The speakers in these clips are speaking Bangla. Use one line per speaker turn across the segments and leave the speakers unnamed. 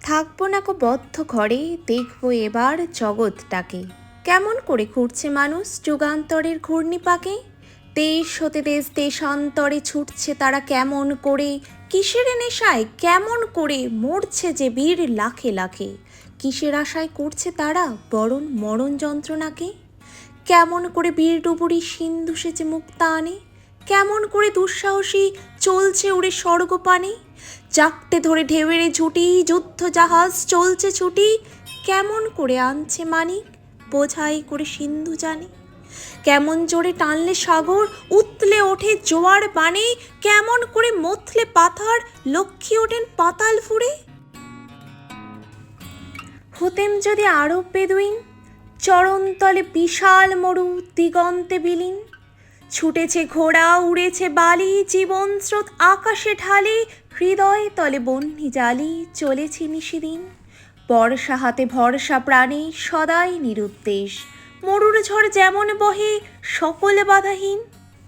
থাকবো না কো বদ্ধ ঘরে, দেখবো এবার জগৎটাকে। কেমন করে ঘুরছে মানুষ যুগান্তরের ঘূর্ণিপাকে। দেশ হতে দেশ দেশান্তরে ছুটছে তারা কেমন করে, কিসের নেশায় কেমন করে মরছে যে বীর লাখে লাখে। কিসের আশায় করছে তারা বরণ মরণ যন্ত্রণাকে। কেমন করে বীর ডুবুরি সিন্ধু সেচে মুক্তা আনে, কেমন করে দুঃসাহসী চলছে উড়ে স্বর্গপানে। চাকতে ধরে ঢেউয়ের ঝুঁটি যুদ্ধ জাহাজ চলছে ছুটি, কেমন করে আনছে মানিক বোঝাই করে সিন্ধু জানে। কেমন জোরে টানলে সাগর উতলে ওঠে জোয়ার বানে, কেমন করে মথলে পাথার লক্ষ্মী ওঠেন পাতাল ফুঁড়ে। হতেম যদি আরব বেদুইন, চরণতলে বিশাল মরু দিগন্তে বিলীন। ছুটেছে ঘোড়া উড়েছে বালি, জীবন স্রোত আকাশে ঢালে, হৃদয় তলে বহ্নি জালি চলেছি নিশিদিন। বর্ষা হাতে ভরসা প্রাণে সদাই নিরুদ্দেশ, মরুর ঝড় যেমন বহে সকলে বাধাহীন।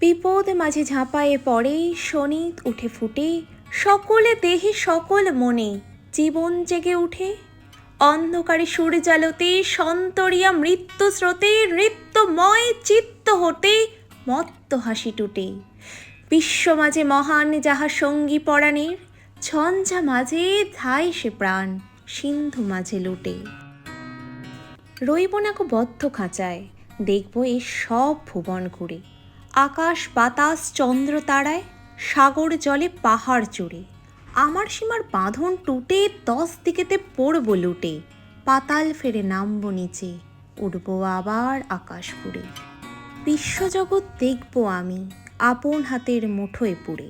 বিপদ মাঝে ঝাঁপায়ে পড়ে শনিত উঠে ফুটে, সকলে দেহে সকল মনে জীবন জেগে উঠে। অন্ধকারে সূর্যালোতে সন্তরিয়া মৃত্যু স্রোতে, নৃত্যময় চিত্ত হতে মত্ত হাসি টুটে। বিশ্ব মাঝে মহান যাহা সঙ্গী পরাণের, ঝঞ্ঝা মাঝে ধায় সে প্রাণ সিন্ধু মাঝে লুটে। রইব না কো বদ্ধ খাঁচায়, দেখব এ সব ভুবন ঘুরে। আকাশ বাতাস চন্দ্র তারায়, সাগর জলে পাহাড় চূড়ে। আমার সীমার বাঁধন টুটে 10 দিকেতে পড়ব লুটে। পাতাল ফেরে নামব নিচে, উঠব আবার আকাশ পুড়ে। বিশ্বজগৎ দেখব আমি আপন হাতের মুঠোয় পুড়ে।